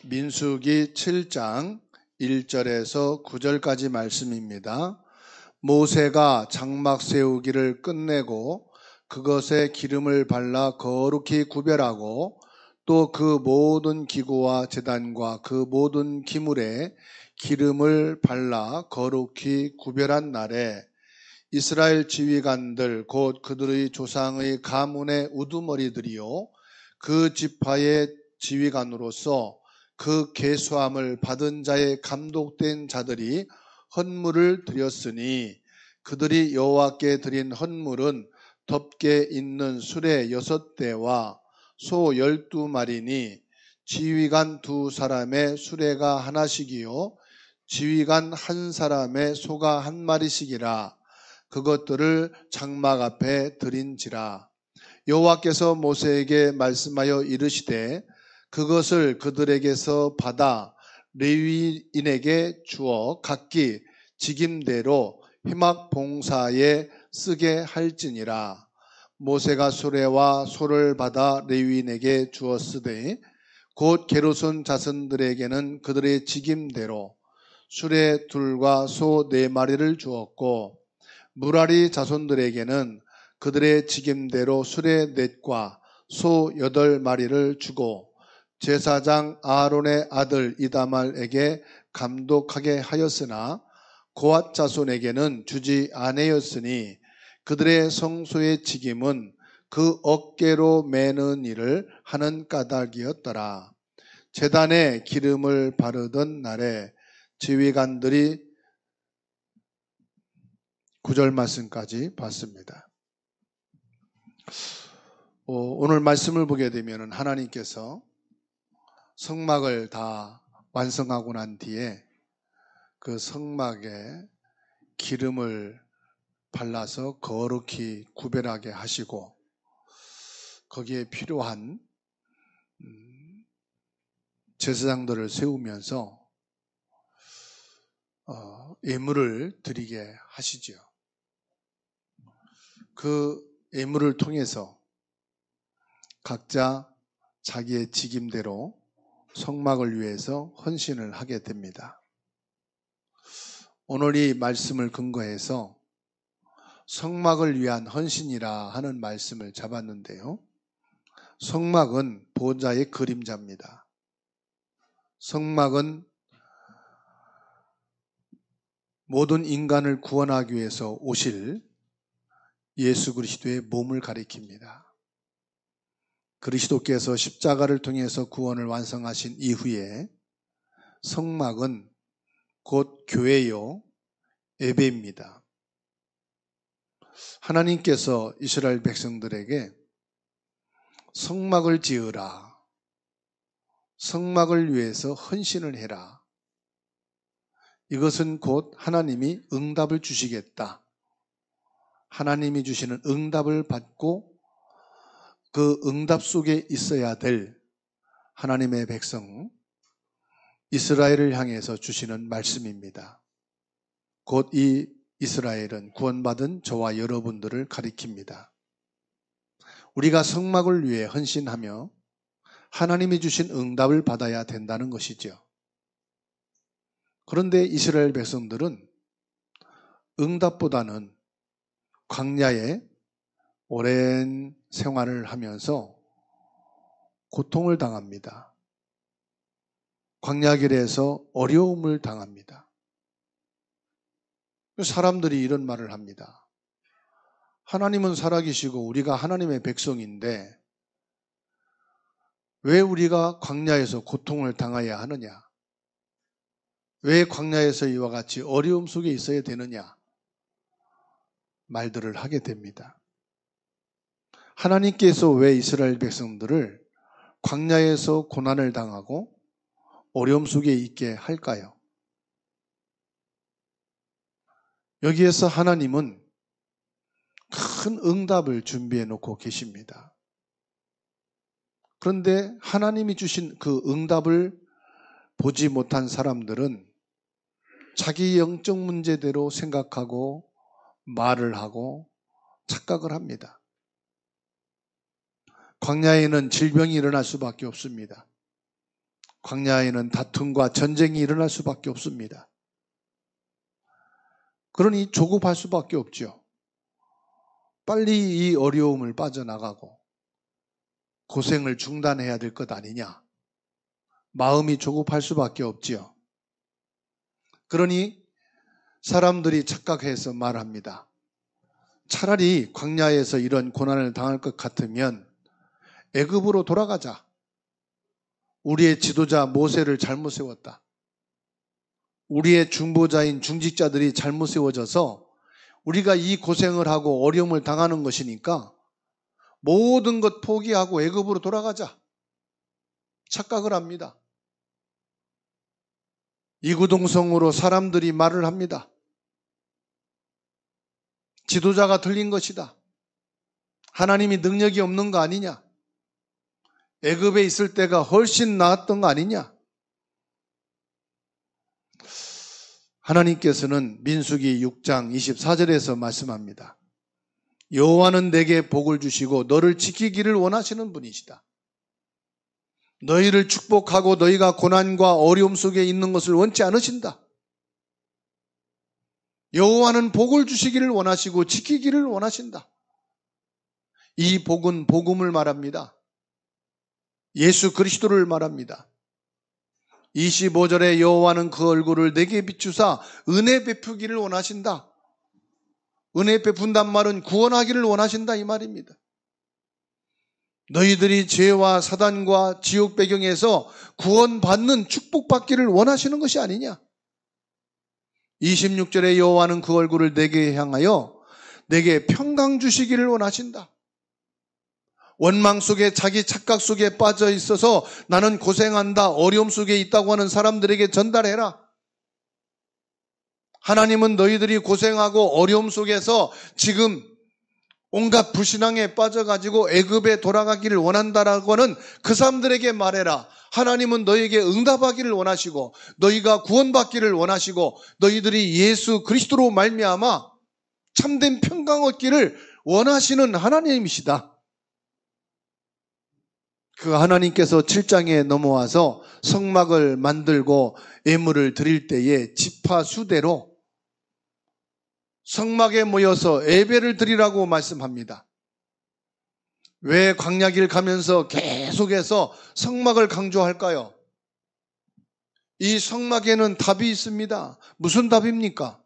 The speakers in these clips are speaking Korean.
민수기 7장 1절에서 9절까지 말씀입니다. 모세가 장막 세우기를 끝내고 그것에 기름을 발라 거룩히 구별하고 또 그 모든 기구와 제단과 그 모든 기물에 기름을 발라 거룩히 구별한 날에 이스라엘 지휘관들 곧 그들의 조상의 가문의 우두머리들이요 그 지파의 지휘관으로서 그 계수함을 받은 자의 감독된 자들이 헌물을 드렸으니 그들이 여호와께 드린 헌물은 덮개 있는 수레 6대와 소 12마리니 지휘관 2사람의 수레가 하나씩이요 지휘관 1사람의 소가 1마리씩이라 그것들을 장막 앞에 드린지라. 여호와께서 모세에게 말씀하여 이르시되 그것을 그들에게서 받아 레위인에게 주어 각기 직임대로 회막 봉사에 쓰게 할지니라. 모세가 수레와 소를 받아 레위인에게 주었으되 곧 게르손 자손들에게는 그들의 직임대로 수레 2과 소 4마리를 주었고 무라리 자손들에게는 그들의 직임대로 수레 4과 소 8마리를 주고 제사장 아론의 아들 이다말에게 감독하게 하였으나 고앗 자손에게는 주지 아니하였으니 그들의 성소의 직임은 그 어깨로 매는 일을 하는 까닭이었더라. 제단에 기름을 바르던 날에 지휘관들이 9절 말씀까지 봤습니다. 오늘 말씀을 보게 되면 하나님께서 성막을 다 완성하고 난 뒤에 그 성막에 기름을 발라서 거룩히 구별하게 하시고 거기에 필요한 제사장들을 세우면서 예물을 드리게 하시죠. 그 예물을 통해서 각자 자기의 직임대로 성막을 위해서 헌신을 하게 됩니다. 오늘 이 말씀을 근거해서 성막을 위한 헌신이라 하는 말씀을 잡았는데요. 성막은 보좌의 그림자입니다. 성막은 모든 인간을 구원하기 위해서 오실 예수 그리스도의 몸을 가리킵니다. 그리스도께서 십자가를 통해서 구원을 완성하신 이후에 성막은 곧 교회요 예배입니다. 하나님께서 이스라엘 백성들에게 성막을 지으라, 성막을 위해서 헌신을 해라. 이것은 곧 하나님이 응답을 주시겠다. 하나님이 주시는 응답을 받고 그 응답 속에 있어야 될 하나님의 백성 이스라엘을 향해서 주시는 말씀입니다. 곧 이 이스라엘은 구원받은 저와 여러분들을 가리킵니다. 우리가 성막을 위해 헌신하며 하나님이 주신 응답을 받아야 된다는 것이죠. 그런데 이스라엘 백성들은 응답보다는 광야에 오랜 생활을 하면서 고통을 당합니다. 광야길에서 어려움을 당합니다. 사람들이 이런 말을 합니다. 하나님은 살아계시고 우리가 하나님의 백성인데 왜 우리가 광야에서 고통을 당해야 하느냐? 왜 광야에서 이와 같이 어려움 속에 있어야 되느냐? 말들을 하게 됩니다. 하나님께서 왜 이스라엘 백성들을 광야에서 고난을 당하고 어려움 속에 있게 할까요? 여기에서 하나님은 큰 응답을 준비해 놓고 계십니다. 그런데 하나님이 주신 그 응답을 보지 못한 사람들은 자기 영적 문제대로 생각하고 말을 하고 착각을 합니다. 광야에는 질병이 일어날 수밖에 없습니다. 광야에는 다툼과 전쟁이 일어날 수밖에 없습니다. 그러니 조급할 수밖에 없죠. 빨리 이 어려움을 빠져나가고 고생을 중단해야 될 것 아니냐. 마음이 조급할 수밖에 없지요. 그러니 사람들이 착각해서 말합니다. 차라리 광야에서 이런 고난을 당할 것 같으면 애굽으로 돌아가자. 우리의 지도자 모세를 잘못 세웠다. 우리의 중보자인 중직자들이 잘못 세워져서 우리가 이 고생을 하고 어려움을 당하는 것이니까 모든 것 포기하고 애굽으로 돌아가자. 착각을 합니다. 이구동성으로 사람들이 말을 합니다. 지도자가 틀린 것이다. 하나님이 능력이 없는 거 아니냐? 애굽에 있을 때가 훨씬 나았던 거 아니냐? 하나님께서는 민수기 6장 24절에서 말씀합니다. 여호와는 내게 복을 주시고 너를 지키기를 원하시는 분이시다. 너희를 축복하고 너희가 고난과 어려움 속에 있는 것을 원치 않으신다. 여호와는 복을 주시기를 원하시고 지키기를 원하신다. 이 복은 복음을 말합니다. 예수 그리스도를 말합니다. 25절에 여호와는 그 얼굴을 내게 비추사 은혜 베푸기를 원하신다. 은혜 베푼단 말은 구원하기를 원하신다 이 말입니다. 너희들이 죄와 사단과 지옥 배경에서 구원받는 축복받기를 원하시는 것이 아니냐. 26절에 여호와는 그 얼굴을 내게 향하여 내게 평강 주시기를 원하신다. 원망 속에 자기 착각 속에 빠져 있어서 나는 고생한다, 어려움 속에 있다고 하는 사람들에게 전달해라. 하나님은 너희들이 고생하고 어려움 속에서 지금 온갖 불신앙에 빠져가지고 애굽에 돌아가기를 원한다라고 하는 그 사람들에게 말해라. 하나님은 너희에게 응답하기를 원하시고 너희가 구원받기를 원하시고 너희들이 예수 그리스도로 말미암아 참된 평강 얻기를 원하시는 하나님이시다. 그 하나님께서 7장에 넘어와서 성막을 만들고 예물을 드릴 때에 지파 수대로 성막에 모여서 예배를 드리라고 말씀합니다. 왜 광야길 가면서 계속해서 성막을 강조할까요? 이 성막에는 답이 있습니다. 무슨 답입니까?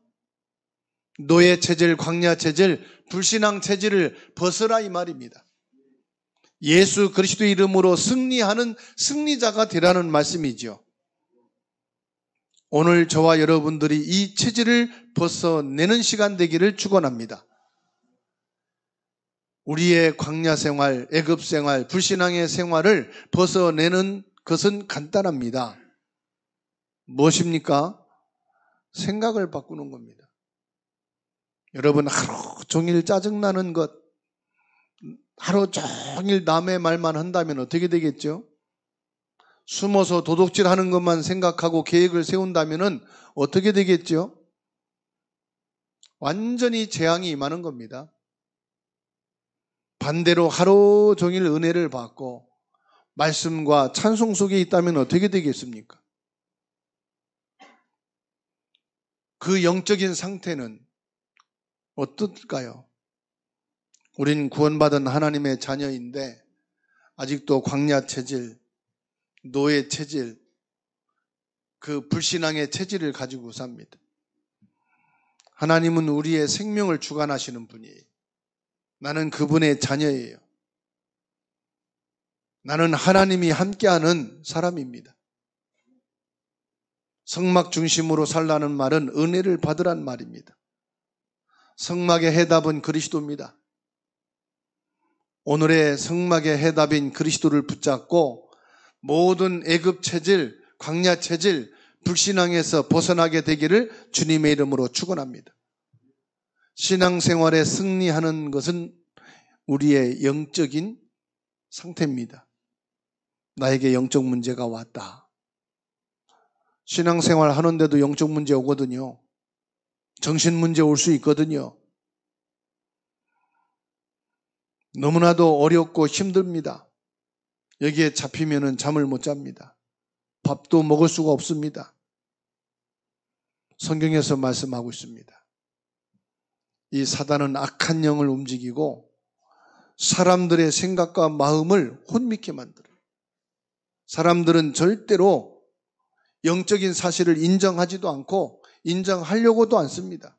노예 체질, 광야 체질, 불신앙 체질을 벗으라 이 말입니다. 예수 그리스도 이름으로 승리하는 승리자가 되라는 말씀이죠. 오늘 저와 여러분들이 이 체질을 벗어내는 시간 되기를 축원합니다. 우리의 광야 생활, 애굽 생활, 불신앙의 생활을 벗어내는 것은 간단합니다. 무엇입니까? 생각을 바꾸는 겁니다. 여러분 하루 종일 짜증나는 것, 하루 종일 남의 말만 한다면 어떻게 되겠죠? 숨어서 도둑질하는 것만 생각하고 계획을 세운다면 어떻게 되겠죠? 완전히 재앙이 임하는 겁니다. 반대로 하루 종일 은혜를 받고 말씀과 찬송 속에 있다면 어떻게 되겠습니까? 그 영적인 상태는 어떨까요? 우린 구원받은 하나님의 자녀인데 아직도 광야 체질, 노예 체질, 그 불신앙의 체질을 가지고 삽니다. 하나님은 우리의 생명을 주관하시는 분이에요. 나는 그분의 자녀예요. 나는 하나님이 함께하는 사람입니다. 성막 중심으로 살라는 말은 은혜를 받으란 말입니다. 성막의 해답은 그리스도입니다. 오늘의 성막의 해답인 그리스도를 붙잡고 모든 애굽 체질, 광야 체질, 불신앙에서 벗어나게 되기를 주님의 이름으로 축원합니다. 신앙생활에 승리하는 것은 우리의 영적인 상태입니다. 나에게 영적 문제가 왔다. 신앙생활 하는데도 영적 문제 오거든요. 정신 문제 올 수 있거든요. 너무나도 어렵고 힘듭니다. 여기에 잡히면은 잠을 못 잡니다. 밥도 먹을 수가 없습니다. 성경에서 말씀하고 있습니다. 이 사단은 악한 영을 움직이고 사람들의 생각과 마음을 혼미케 만들어요. 사람들은 절대로 영적인 사실을 인정하지도 않고 인정하려고도 않습니다.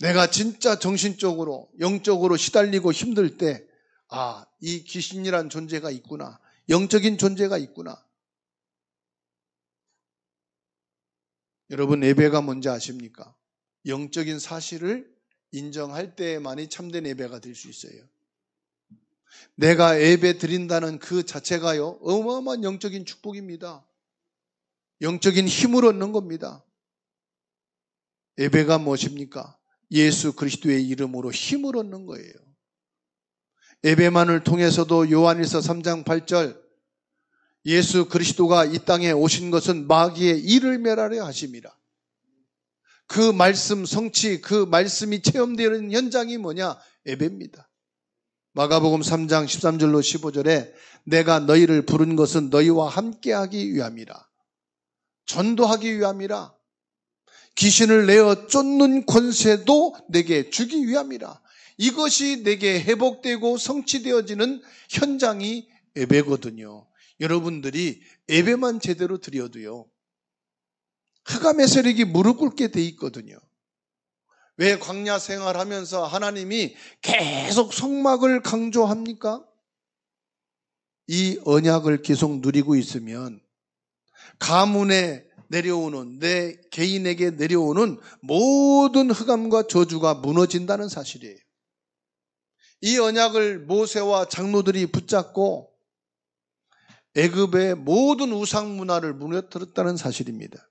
내가 진짜 정신적으로, 영적으로 시달리고 힘들 때, 이 귀신이란 존재가 있구나. 영적인 존재가 있구나. 여러분, 예배가 뭔지 아십니까? 영적인 사실을 인정할 때만이 참된 예배가 될 수 있어요. 내가 예배 드린다는 그 자체가요, 어마어마한 영적인 축복입니다. 영적인 힘을 얻는 겁니다. 예배가 무엇입니까? 예수 그리스도의 이름으로 힘을 얻는 거예요. 예배만을 통해서도 요한일서 3장 8절 예수 그리스도가 이 땅에 오신 것은 마귀의 일을 멸하려 하심이라. 그 말씀 성취, 그 말씀이 체험되는 현장이 뭐냐? 예배입니다. 마가복음 3장 13절로 15절에 내가 너희를 부른 것은 너희와 함께하기 위함이라. 전도하기 위함이라. 귀신을 내어 쫓는 권세도 내게 주기 위함이라. 이것이 내게 회복되고 성취되어지는 현장이 예배거든요. 여러분들이 예배만 제대로 드려도요, 흑암의 세력이 무릎 꿇게 돼 있거든요. 왜 광야 생활하면서 하나님이 계속 성막을 강조합니까? 이 언약을 계속 누리고 있으면 가문에 내려오는, 내 개인에게 내려오는 모든 흑암과 저주가 무너진다는 사실이에요. 이 언약을 모세와 장로들이 붙잡고 애굽의 모든 우상 문화를 무너뜨렸다는 사실입니다.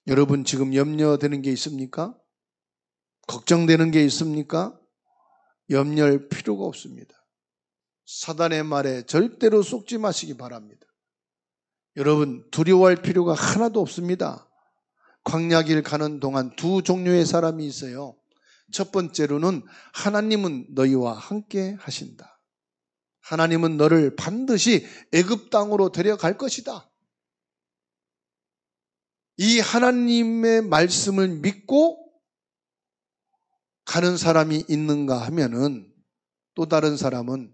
여러분, 지금 염려되는 게 있습니까? 걱정되는 게 있습니까? 염려할 필요가 없습니다. 사단의 말에 절대로 속지 마시기 바랍니다. 여러분, 두려워할 필요가 하나도 없습니다. 광야길 가는 동안 두 종류의 사람이 있어요. 첫 번째로는 하나님은 너희와 함께 하신다. 하나님은 너를 반드시 애굽 땅으로 데려갈 것이다. 이 하나님의 말씀을 믿고 가는 사람이 있는가 하면은, 또 다른 사람은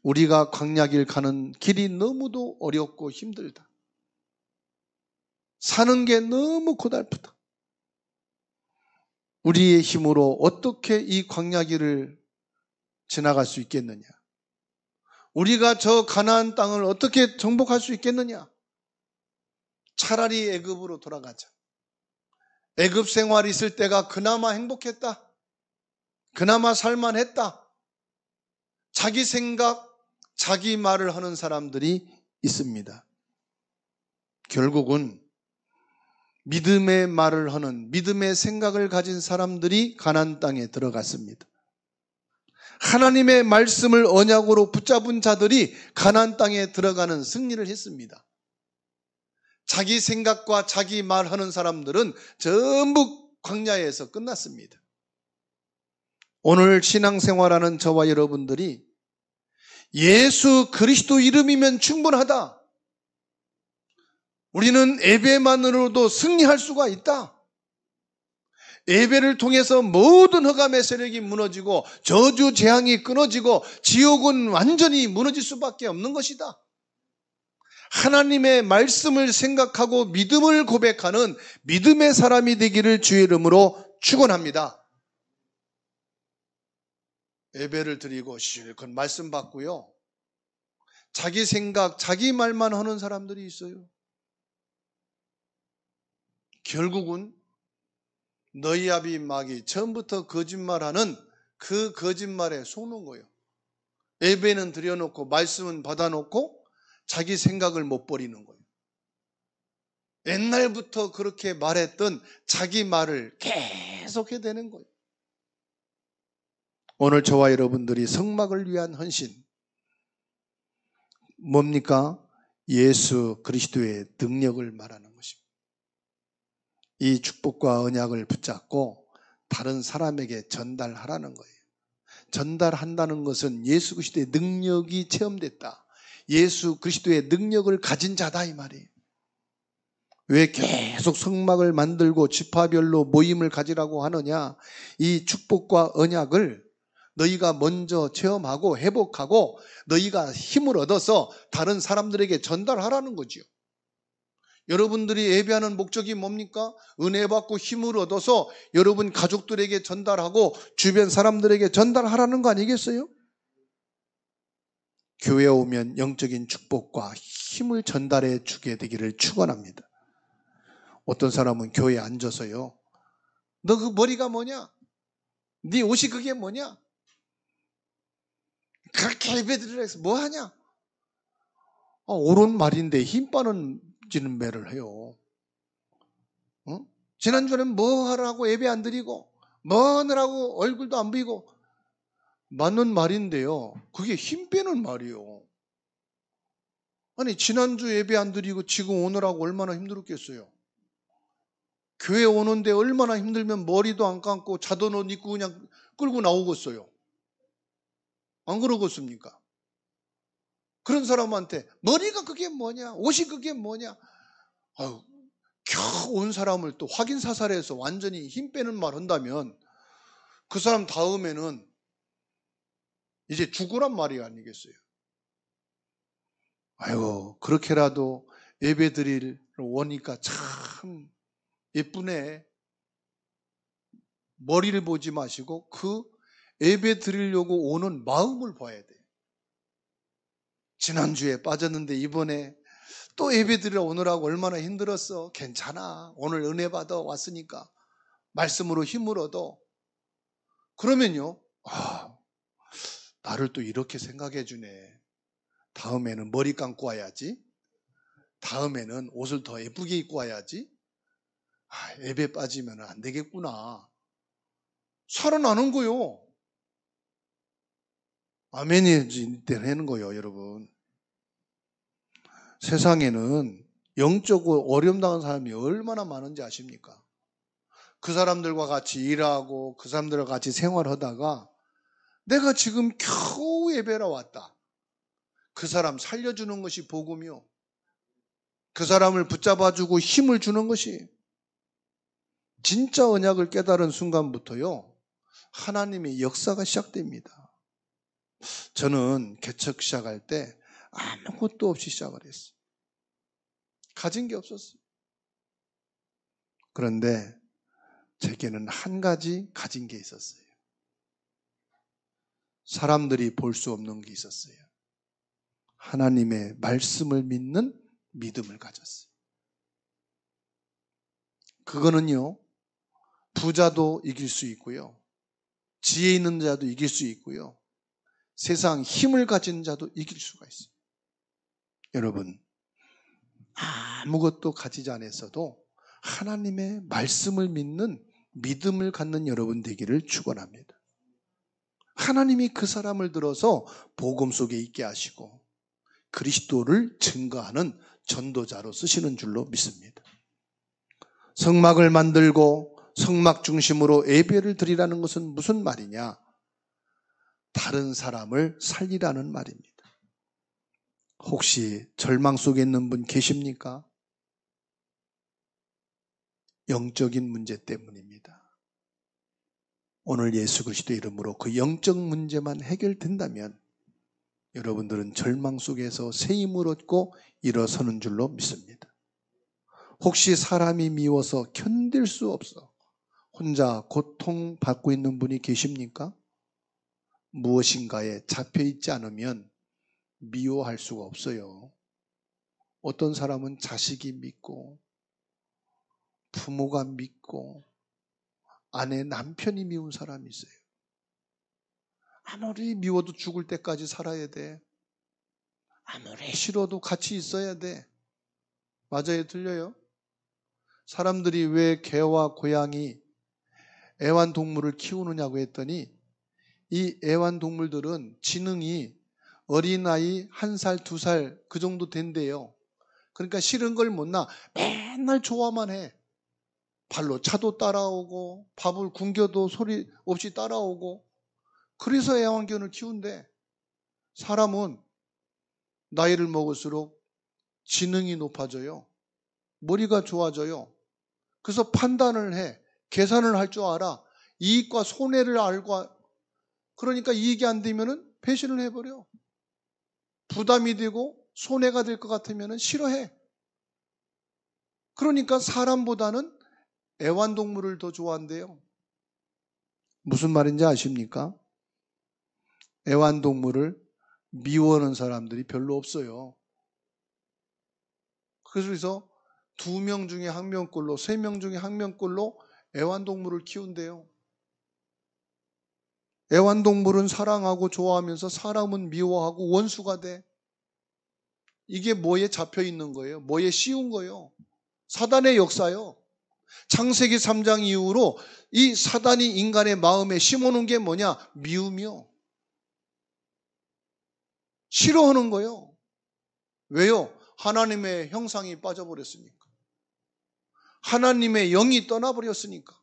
우리가 광야길 가는 길이 너무도 어렵고 힘들다. 사는 게 너무 고달프다. 우리의 힘으로 어떻게 이 광야길을 지나갈 수 있겠느냐? 우리가 저 가나안 땅을 어떻게 정복할 수 있겠느냐? 차라리 애굽으로 돌아가자. 애굽 생활 있을 때가 그나마 행복했다. 그나마 살만했다. 자기 생각, 자기 말을 하는 사람들이 있습니다. 결국은 믿음의 말을 하는, 믿음의 생각을 가진 사람들이 가나안 땅에 들어갔습니다. 하나님의 말씀을 언약으로 붙잡은 자들이 가나안 땅에 들어가는 승리를 했습니다. 자기 생각과 자기 말하는 사람들은 전부 광야에서 끝났습니다. 오늘 신앙생활하는 저와 여러분들이 예수 그리스도 이름이면 충분하다. 우리는 예배만으로도 승리할 수가 있다. 예배를 통해서 모든 흑암의 세력이 무너지고 저주 재앙이 끊어지고 지옥은 완전히 무너질 수밖에 없는 것이다. 하나님의 말씀을 생각하고 믿음을 고백하는 믿음의 사람이 되기를 주의 이름으로 축원합니다. 예배를 드리고 실컷 말씀 받고요, 자기 생각, 자기 말만 하는 사람들이 있어요. 결국은 너희 아비 마귀, 처음부터 거짓말하는 그 거짓말에 속는 거예요. 예배는 드려놓고 말씀은 받아놓고 자기 생각을 못 버리는 거예요. 옛날부터 그렇게 말했던 자기 말을 계속 해야 되는 거예요. 오늘 저와 여러분들이 성막을 위한 헌신, 뭡니까? 예수 그리스도의 능력을 말하는 것입니다. 이 축복과 언약을 붙잡고 다른 사람에게 전달하라는 거예요. 전달한다는 것은 예수 그리스도의 능력이 체험됐다. 예수 그리스도의 능력을 가진 자다 이 말이에요. 왜 계속 성막을 만들고 지파별로 모임을 가지라고 하느냐? 이 축복과 언약을 너희가 먼저 체험하고 회복하고 너희가 힘을 얻어서 다른 사람들에게 전달하라는 거지요. 여러분들이 예배하는 목적이 뭡니까? 은혜 받고 힘을 얻어서 여러분 가족들에게 전달하고 주변 사람들에게 전달하라는 거 아니겠어요? 교회에 오면 영적인 축복과 힘을 전달해 주게 되기를 축원합니다. 어떤 사람은 교회에 앉아서요, 너 그 머리가 뭐냐? 네 옷이 그게 뭐냐? 그렇게 예배드리라 해서 뭐 하냐? 옳은 말인데 힘 빠지는 매를 해요. 지난주에는 뭐 하라고 예배 안 드리고 뭐 하느라고 얼굴도 안 보이고. 맞는 말인데요, 그게 힘 빼는 말이에요. 아니 지난주 예배 안 드리고 지금 오느라고 얼마나 힘들었겠어요. 교회 오는데 얼마나 힘들면 머리도 안 감고 자던 옷 입고 그냥 끌고 나오겠어요. 안 그러겠습니까? 그런 사람한테 머리가 그게 뭐냐, 옷이 그게 뭐냐, 겨우 온 사람을 또 확인 사살해서 완전히 힘 빼는 말 한다면 그 사람 다음에는 이제 죽으란 말이 아니겠어요. 아이고 그렇게라도 예배 드리러 오니까 참 예쁘네. 머리를 보지 마시고 그 예배 드리려고 오는 마음을 봐야 돼. 지난주에 빠졌는데 이번에 또 예배 드리러 오느라고 얼마나 힘들었어. 괜찮아. 오늘 은혜 받아 왔으니까 말씀으로 힘을 얻어. 그러면요, 나를 또 이렇게 생각해 주네. 다음에는 머리 감고 와야지. 다음에는 옷을 더 예쁘게 입고 와야지. 예배 빠지면 안 되겠구나. 살아나는 거요. 아멘이 되는 거예요, 여러분. 세상에는 영적으로 어려움 당한 사람이 얼마나 많은지 아십니까? 그 사람들과 같이 일하고 그 사람들과 같이 생활하다가 내가 지금 겨우 예배로 왔다. 그 사람 살려주는 것이 복음이요. 그 사람을 붙잡아주고 힘을 주는 것이, 진짜 언약을 깨달은 순간부터요, 하나님의 역사가 시작됩니다. 저는 개척 시작할 때 아무것도 없이 시작을 했어요. 가진 게 없었어요. 그런데 제게는 한 가지 가진 게 있었어요. 사람들이 볼 수 없는 게 있었어요. 하나님의 말씀을 믿는 믿음을 가졌어요. 그거는요, 부자도 이길 수 있고요, 지혜 있는 자도 이길 수 있고요, 세상 힘을 가진 자도 이길 수가 있어요. 여러분, 아무것도 가지지 않았어도 하나님의 말씀을 믿는 믿음을 갖는 여러분 되기를 축원합니다. 하나님이 그 사람을 들어서 복음 속에 있게 하시고 그리스도를 증거하는 전도자로 쓰시는 줄로 믿습니다. 성막을 만들고 성막 중심으로 예배를 드리라는 것은 무슨 말이냐? 다른 사람을 살리라는 말입니다. 혹시 절망 속에 있는 분 계십니까? 영적인 문제 때문입니다. 오늘 예수 그리스도 이름으로 그 영적 문제만 해결된다면 여러분들은 절망 속에서 새 힘을 얻고 일어서는 줄로 믿습니다. 혹시 사람이 미워서 견딜 수 없어 혼자 고통받고 있는 분이 계십니까? 무엇인가에 잡혀있지 않으면 미워할 수가 없어요. 어떤 사람은 자식이 믿고 부모가 믿고 아내 남편이 미운 사람이 있어요. 아무리 미워도 죽을 때까지 살아야 돼. 아무리 싫어도 같이 있어야 돼. 맞아요? 틀려요? 사람들이 왜 개와 고양이, 애완동물을 키우느냐고 했더니 이 애완동물들은 지능이 어린아이 1살, 2살 그 정도 된대요. 그러니까 싫은 걸 못 나. 맨날 좋아만 해. 발로 차도 따라오고 밥을 굶겨도 소리 없이 따라오고. 그래서 애완견을 키운대. 사람은 나이를 먹을수록 지능이 높아져요. 머리가 좋아져요. 그래서 판단을 해. 계산을 할 줄 알아. 이익과 손해를 알고, 그러니까 이익이 안 되면은 배신을 해버려. 부담이 되고 손해가 될 것 같으면은 싫어해. 그러니까 사람보다는 애완동물을 더 좋아한대요. 무슨 말인지 아십니까? 애완동물을 미워하는 사람들이 별로 없어요. 그래서 2명 중에 1명꼴로, 3명 중에 1명꼴로 애완동물을 키운대요. 애완동물은 사랑하고 좋아하면서 사람은 미워하고 원수가 돼. 이게 뭐에 잡혀 있는 거예요? 뭐에 씌운 거예요? 사단의 역사요. 창세기 3장 이후로 이 사단이 인간의 마음에 심어놓은 게 뭐냐? 미움이요. 싫어하는 거예요. 왜요? 하나님의 형상이 빠져버렸으니까. 하나님의 영이 떠나버렸으니까.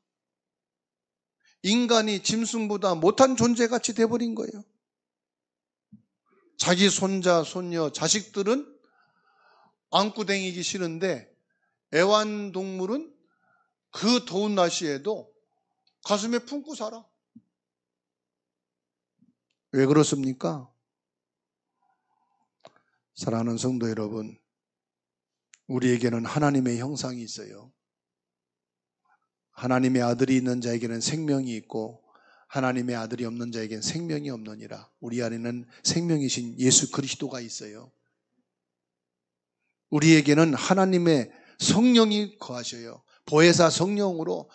인간이 짐승보다 못한 존재같이 돼버린 거예요. 자기 손자, 손녀, 자식들은 안고 다니기 싫은데 애완동물은 그 더운 날씨에도 가슴에 품고 살아. 왜 그렇습니까? 사랑하는 성도 여러분, 우리에게는 하나님의 형상이 있어요. 하나님의 아들이 있는 자에게는 생명이 있고 하나님의 아들이 없는 자에게는 생명이 없느니라. 우리 안에는 생명이신 예수 그리스도가 있어요. 우리에게는 하나님의 성령이 거하셔요. 보혜사 성령으로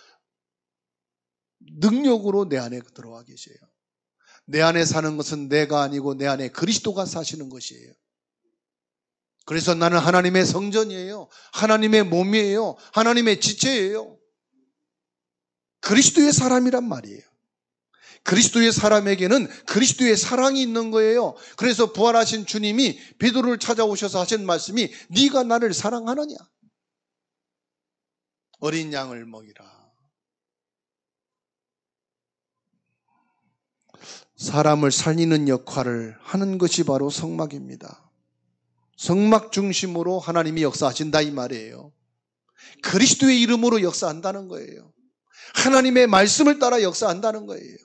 능력으로 내 안에 들어와 계셔요. 내 안에 사는 것은 내가 아니고 내 안에 그리스도가 사시는 것이에요. 그래서 나는 하나님의 성전이에요. 하나님의 몸이에요. 하나님의 지체예요. 그리스도의 사람이란 말이에요. 그리스도의 사람에게는 그리스도의 사랑이 있는 거예요. 그래서 부활하신 주님이 베드로를 찾아오셔서 하신 말씀이 네가 나를 사랑하느냐? 어린 양을 먹이라. 사람을 살리는 역할을 하는 것이 바로 성막입니다. 성막 중심으로 하나님이 역사하신다 이 말이에요. 그리스도의 이름으로 역사한다는 거예요. 하나님의 말씀을 따라 역사한다는 거예요.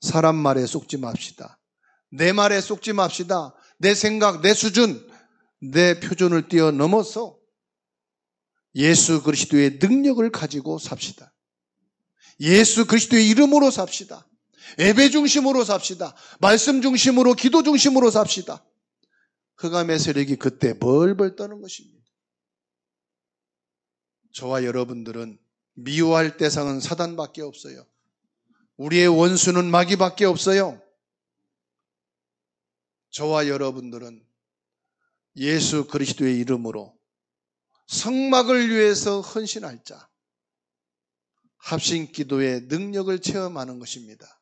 사람 말에 속지 맙시다. 내 말에 속지 맙시다. 내 생각, 내 수준, 내 표준을 뛰어넘어서 예수 그리스도의 능력을 가지고 삽시다. 예수 그리스도의 이름으로 삽시다. 예배 중심으로 삽시다. 말씀 중심으로, 기도 중심으로 삽시다. 흑암의 세력이 그때 벌벌 떠는 것입니다. 저와 여러분들은 미워할 대상은 사단밖에 없어요. 우리의 원수는 마귀밖에 없어요. 저와 여러분들은 예수 그리스도의 이름으로 성막을 위해서 헌신할 자, 합심기도의 능력을 체험하는 것입니다.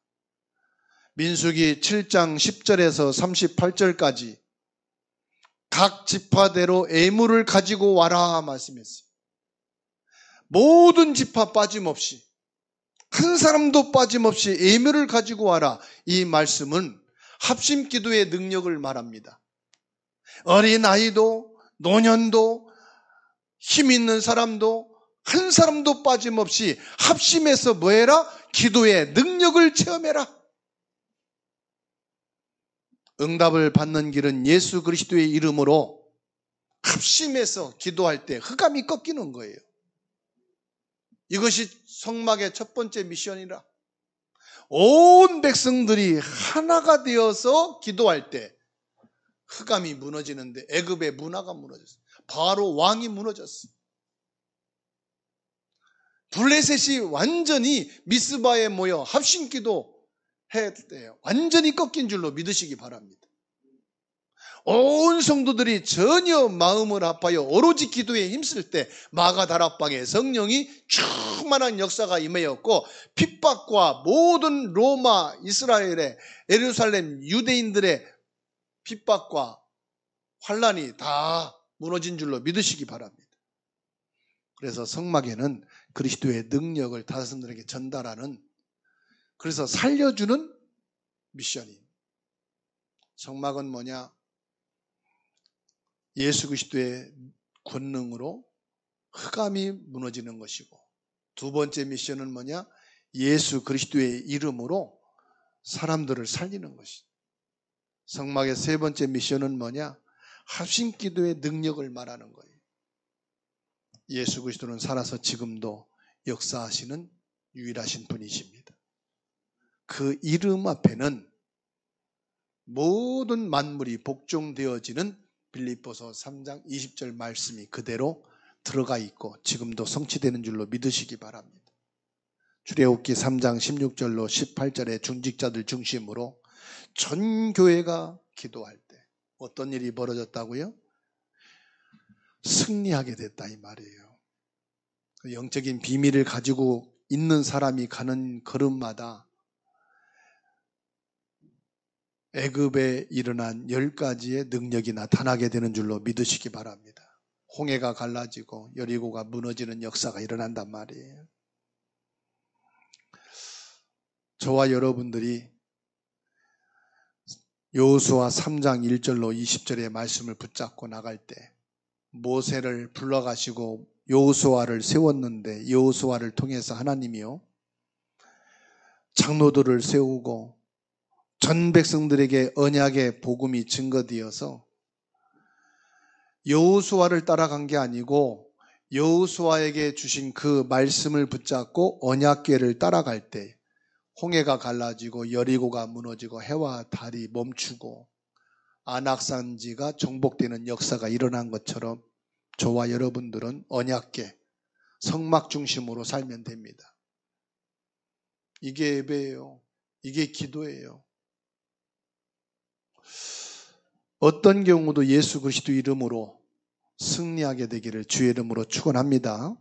민수기 7장 10절에서 38절까지 각 지파대로 예물을 가지고 와라 말씀했어요. 모든 지파 빠짐없이, 한 사람도 빠짐없이 예물을 가지고 와라. 이 말씀은 합심기도의 능력을 말합니다. 어린아이도 노년도 힘 있는 사람도 한 사람도 빠짐없이 합심해서 뭐해라? 기도의 능력을 체험해라. 응답을 받는 길은 예수 그리스도의 이름으로 합심해서 기도할 때 흑암이 꺾이는 거예요. 이것이 성막의 첫 번째 미션이라. 온 백성들이 하나가 되어서 기도할 때 흑암이 무너지는데 애굽의 문화가 무너졌어요. 바로 왕이 무너졌어요. 블레셋이 완전히 미스바에 모여 합심기도 해야 돼요. 완전히 꺾인 줄로 믿으시기 바랍니다. 온 성도들이 전혀 마음을 합하여 오로지 기도에 힘쓸 때 마가다락방에 성령이 충만한 역사가 임하였고 핍박과 모든 로마, 이스라엘의 예루살렘 유대인들의 핍박과 환란이 다 무너진 줄로 믿으시기 바랍니다. 그래서 성막에는 그리스도의 능력을 다섯들에게 전달하는, 그래서 살려주는 미션이. 성막은 뭐냐? 예수 그리스도의 권능으로 흑암이 무너지는 것이고, 두 번째 미션은 뭐냐? 예수 그리스도의 이름으로 사람들을 살리는 것이죠. 성막의 세 번째 미션은 뭐냐? 합심기도의 능력을 말하는 거예요. 예수 그리스도는 살아서 지금도 역사하시는 유일하신 분이십니다. 그 이름 앞에는 모든 만물이 복종되어지는 빌립보서 3장 20절 말씀이 그대로 들어가 있고 지금도 성취되는 줄로 믿으시기 바랍니다. 출애굽기 3장 16절로 18절의 중직자들 중심으로 전 교회가 기도할 때 어떤 일이 벌어졌다고요? 승리하게 됐다 이 말이에요. 영적인 비밀을 가지고 있는 사람이 가는 걸음마다 애굽에 일어난 10가지의 능력이 나타나게 되는 줄로 믿으시기 바랍니다. 홍해가 갈라지고 여리고가 무너지는 역사가 일어난단 말이에요. 저와 여러분들이 여호수아 3장 1절로 20절의 말씀을 붙잡고 나갈 때 모세를 불러가시고 여호수아를 세웠는데 여호수아를 통해서 하나님이요 장로들을 세우고 전 백성들에게 언약의 복음이 증거되어서 여호수아를 따라간 게 아니고 여호수아에게 주신 그 말씀을 붙잡고 언약궤를 따라갈 때 홍해가 갈라지고 여리고가 무너지고 해와 달이 멈추고 안악산지가 정복되는 역사가 일어난 것처럼 저와 여러분들은 언약궤, 성막 중심으로 살면 됩니다. 이게 예배예요. 이게 기도예요. 어떤 경우도 예수 그리스도 이름으로 승리하게 되기를 주의 이름으로 축원합니다.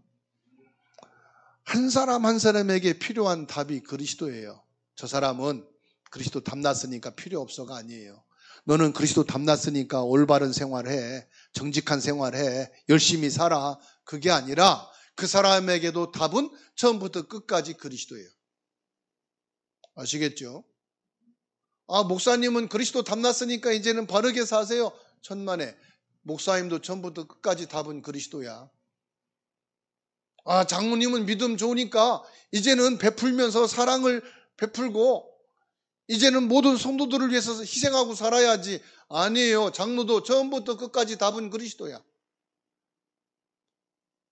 한 사람 한 사람에게 필요한 답이 그리스도예요. 저 사람은 그리스도 닮났으니까 필요 없어가 아니에요. 너는 그리스도 닮났으니까 올바른 생활해, 정직한 생활해, 열심히 살아. 그게 아니라 그 사람에게도 답은 처음부터 끝까지 그리스도예요. 아시겠죠? 아, 목사님은 그리스도 닮났으니까 이제는 바르게 사세요. 천만에. 목사님도 처음부터 끝까지 답은 그리스도야. 아, 장모님은 믿음 좋으니까 이제는 베풀면서 사랑을 베풀고 이제는 모든 성도들을 위해서 희생하고 살아야지. 아니에요. 장로도 처음부터 끝까지 답은 그리스도야.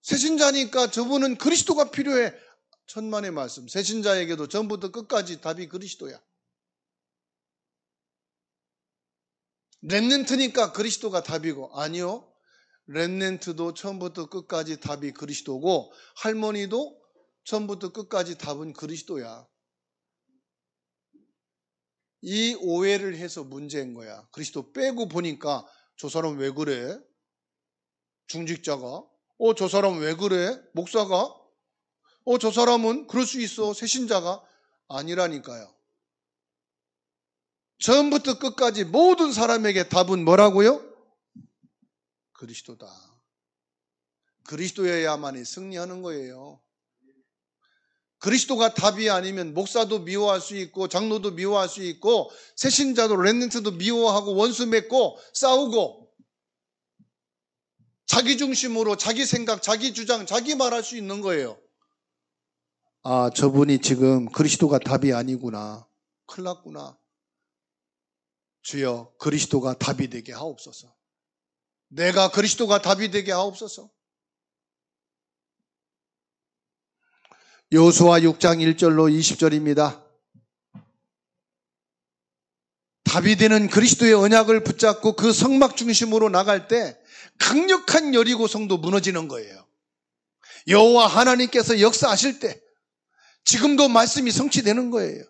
새신자니까 저분은 그리스도가 필요해. 천만의 말씀. 새신자에게도 처음부터 끝까지 답이 그리스도야. 렘넌트니까 그리스도가 답이고, 아니요. 렘넌트도 처음부터 끝까지 답이 그리스도고 할머니도 처음부터 끝까지 답은 그리스도야. 이 오해를 해서 문제인 거야. 그리스도 빼고 보니까 저 사람 왜 그래? 중직자가? 저 사람 왜 그래? 목사가? 저 사람은 그럴 수 있어. 새신자가? 아니라니까요. 처음부터 끝까지 모든 사람에게 답은 뭐라고요? 그리스도다. 그리스도여야만이 승리하는 거예요. 그리스도가 답이 아니면 목사도 미워할 수 있고 장로도 미워할 수 있고 새신자도 렘넌트도 미워하고 원수 맺고 싸우고 자기 중심으로 자기 생각, 자기 주장, 자기 말할 수 있는 거예요. 아, 저분이 지금 그리스도가 답이 아니구나. 큰일 났구나. 주여 그리스도가 답이 되게 하옵소서. 내가 그리스도가 답이 되게 하옵소서. 여호수아 6장 1절로 20절입니다. 답이 되는 그리스도의 언약을 붙잡고 그 성막 중심으로 나갈 때 강력한 여리고 성도 무너지는 거예요. 여호와 하나님께서 역사하실 때 지금도 말씀이 성취되는 거예요.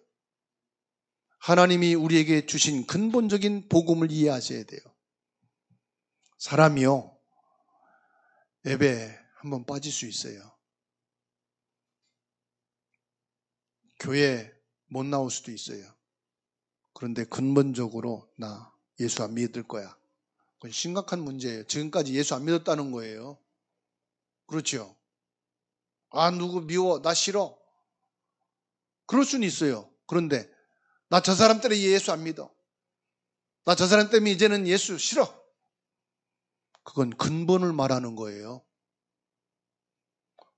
하나님이 우리에게 주신 근본적인 복음을 이해하셔야 돼요. 사람이요, 예배에 한번 빠질 수 있어요. 교회 못 나올 수도 있어요. 그런데 근본적으로 나 예수 안 믿을 거야. 그건 심각한 문제예요. 지금까지 예수 안 믿었다는 거예요. 그렇죠? 아, 누구 미워, 나 싫어. 그럴 수는 있어요. 그런데 나 저 사람 때문에 예수 안 믿어. 나 저 사람 때문에 이제는 예수 싫어. 그건 근본을 말하는 거예요.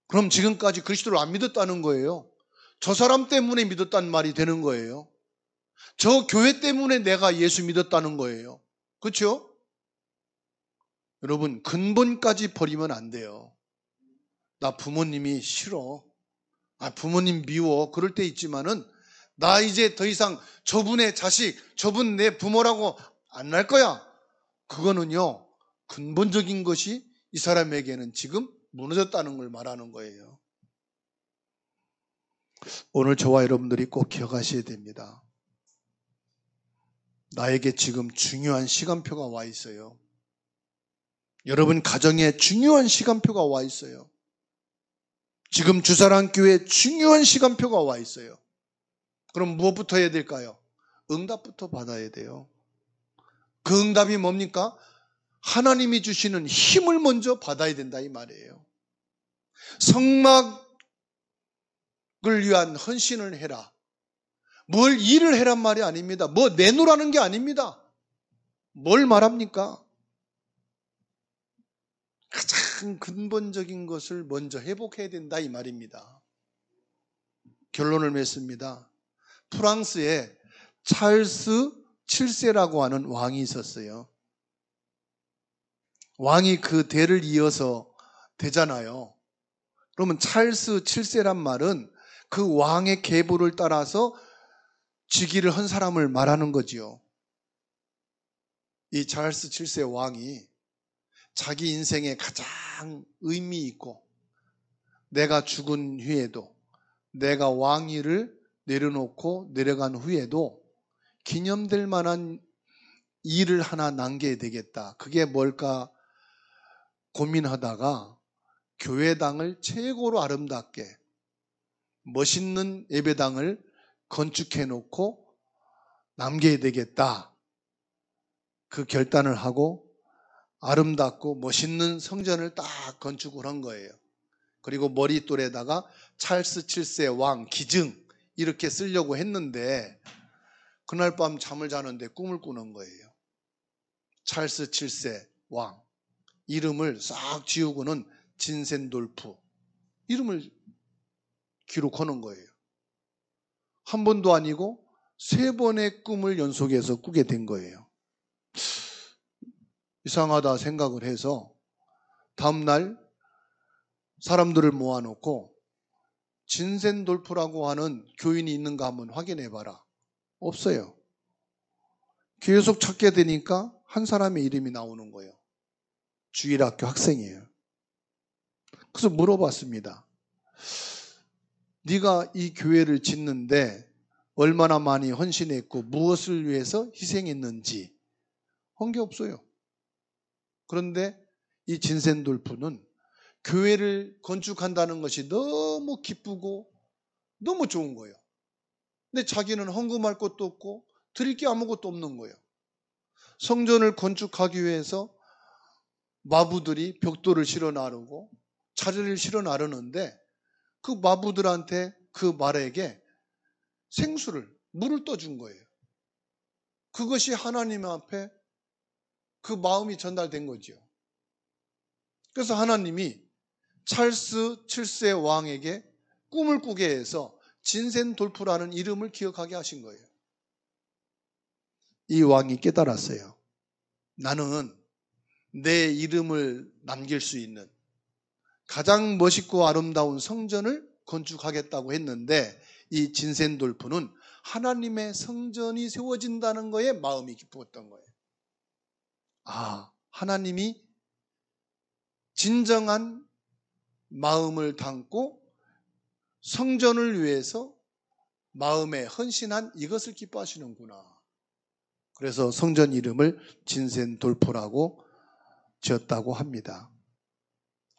그럼 지금까지 그리스도를 안 믿었다는 거예요. 저 사람 때문에 믿었다는 말이 되는 거예요. 저 교회 때문에 내가 예수 믿었다는 거예요. 그렇죠? 여러분, 근본까지 버리면 안 돼요. 나 부모님이 싫어. 부모님 미워. 그럴 때 있지만은 나 이제 더 이상 저분의 자식, 저분 내 부모라고 안 날 거야. 그거는요, 근본적인 것이 이 사람에게는 지금 무너졌다는 걸 말하는 거예요. 오늘 저와 여러분들이 꼭 기억하셔야 됩니다. 나에게 지금 중요한 시간표가 와 있어요. 여러분 가정에 중요한 시간표가 와 있어요. 지금 주사랑교회에 중요한 시간표가 와 있어요. 그럼 무엇부터 해야 될까요? 응답부터 받아야 돼요. 그 응답이 뭡니까? 하나님이 주시는 힘을 먼저 받아야 된다 이 말이에요. 성막을 위한 헌신을 해라. 뭘 일을 해란 말이 아닙니다. 뭐 내놓으라는 게 아닙니다. 뭘 말합니까? 가장 근본적인 것을 먼저 회복해야 된다 이 말입니다. 결론을 맺습니다. 프랑스에 찰스 7세라고 하는 왕이 있었어요. 왕이 그 대를 이어서 되잖아요. 그러면 찰스 7세란 말은 그 왕의 계보를 따라서 즉위를 한 사람을 말하는 거지요. 이 찰스 7세 왕이 자기 인생에 가장 의미 있고 내가 죽은 후에도 내가 왕위를 내려놓고 내려간 후에도 기념될 만한 일을 하나 남겨야 되겠다. 그게 뭘까 고민하다가 교회당을 최고로 아름답게 멋있는 예배당을 건축해 놓고 남겨야 되겠다. 그 결단을 하고 아름답고 멋있는 성전을 딱 건축을 한 거예요. 그리고 머릿돌에다가 찰스 7세 왕 기증 이렇게 쓰려고 했는데 그날 밤 잠을 자는데 꿈을 꾸는 거예요. 찰스 7세 왕 이름을 싹 지우고는 진센돌프 이름을 기록하는 거예요. 한 번도 아니고 3번의 꿈을 연속해서 꾸게 된 거예요. 이상하다 생각을 해서 다음날 사람들을 모아놓고 진센돌프라고 하는 교인이 있는가 한번 확인해 봐라. 없어요. 계속 찾게 되니까 한 사람의 이름이 나오는 거예요. 주일학교 학생이에요. 그래서 물어봤습니다. 네가 이 교회를 짓는데 얼마나 많이 헌신했고 무엇을 위해서 희생했는지 한 게 없어요. 그런데 이 진센돌프는 교회를 건축한다는 것이 너무 기쁘고 너무 좋은 거예요. 근데 자기는 헌금할 것도 없고 드릴 게 아무것도 없는 거예요. 성전을 건축하기 위해서 마부들이 벽돌을 실어 나르고 자리를 실어 나르는데 그 마부들한테 그 말에게 생수를 물을 떠준 거예요. 그것이 하나님 앞에 그 마음이 전달된 거죠. 그래서 하나님이 찰스 7세 왕에게 꿈을 꾸게 해서 진센돌프라는 이름을 기억하게 하신 거예요. 이 왕이 깨달았어요. 나는 내 이름을 남길 수 있는 가장 멋있고 아름다운 성전을 건축하겠다고 했는데 이 진센돌프는 하나님의 성전이 세워진다는 거에 마음이 기뻤던 거예요. 하나님이 진정한 마음을 담고 성전을 위해서 마음에 헌신한 이것을 기뻐하시는구나. 그래서 성전 이름을 진센돌프라고 지었다고 합니다.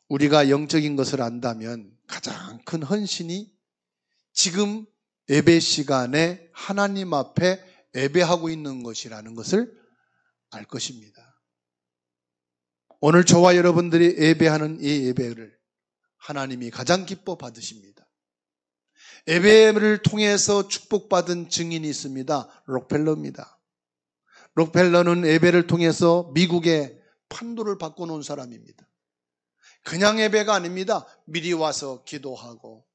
우리가 영적인 것을 안다면 가장 큰 헌신이 지금 예배 시간에 하나님 앞에 예배하고 있는 것이라는 것을 알 것입니다. 오늘 저와 여러분들이 예배하는 이 예배를 하나님이 가장 기뻐 받으십니다. 예배를 통해서 축복받은 증인이 있습니다. 록펠러입니다. 록펠러는 예배를 통해서 미국의 판도를 바꿔놓은 사람입니다. 그냥 예배가 아닙니다. 미리 와서 기도하고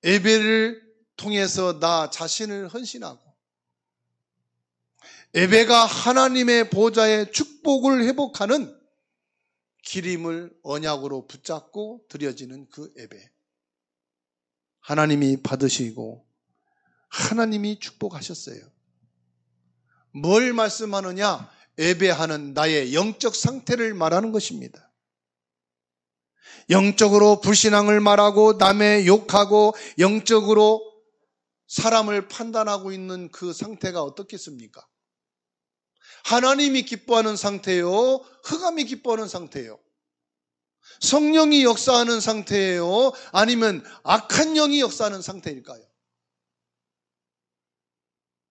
예배를 통해서 나 자신을 헌신하고 예배가 하나님의 보좌의 축복을 회복하는 기림을 언약으로 붙잡고 드려지는 그 예배. 하나님이 받으시고 하나님이 축복하셨어요. 뭘 말씀하느냐? 예배하는 나의 영적 상태를 말하는 것입니다. 영적으로 불신앙을 말하고 남의 욕하고 영적으로 사람을 판단하고 있는 그 상태가 어떻겠습니까? 하나님이 기뻐하는 상태요? 흑암이 기뻐하는 상태요? 성령이 역사하는 상태예요? 아니면 악한 영이 역사하는 상태일까요?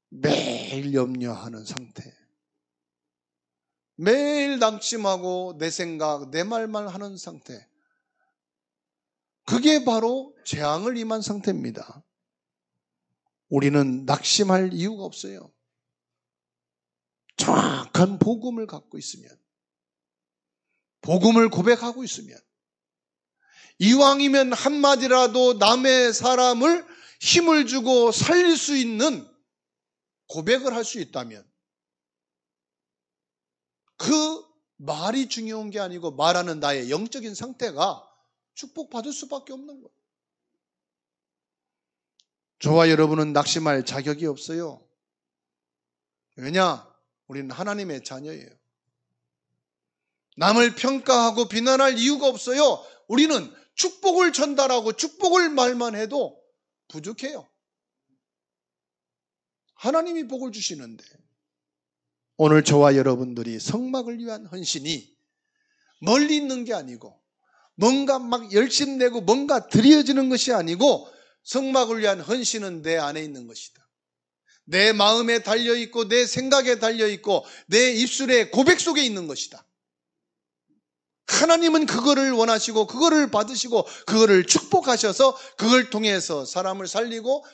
매일 염려하는 상태. 매일 낙심하고 내 생각, 내 말만 하는 상태. 그게 바로 재앙을 임한 상태입니다. 우리는 낙심할 이유가 없어요. 정확한 복음을 갖고 있으면, 복음을 고백하고 있으면, 이왕이면 한마디라도 남의 사람을 힘을 주고 살릴 수 있는 고백을 할 수 있다면 그 말이 중요한 게 아니고 말하는 나의 영적인 상태가 축복받을 수밖에 없는 거예요. 저와 여러분은 낙심할 자격이 없어요. 왜냐? 우리는 하나님의 자녀예요. 남을 평가하고 비난할 이유가 없어요. 우리는 축복을 전달하고 축복을 말만 해도 부족해요. 하나님이 복을 주시는데 오늘 저와 여러분들이 성막을 위한 헌신이 멀리 있는 게 아니고 뭔가 막 열심 내고 뭔가 드려지는 것이 아니고 성막을 위한 헌신은 내 안에 있는 것이다. 내 마음에 달려있고 내 생각에 달려있고 내 입술의 고백 속에 있는 것이다. 하나님은 그거를 원하시고 그거를 받으시고 그거를 축복하셔서 그걸 통해서 사람을 살리고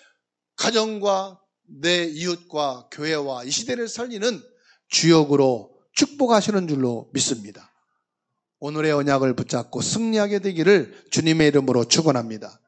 가정과 내 이웃과 교회와 이 시대를 살리는 주역으로 축복하시는 줄로 믿습니다. 오늘의 언약을 붙잡고 승리하게 되기를 주님의 이름으로 축원합니다.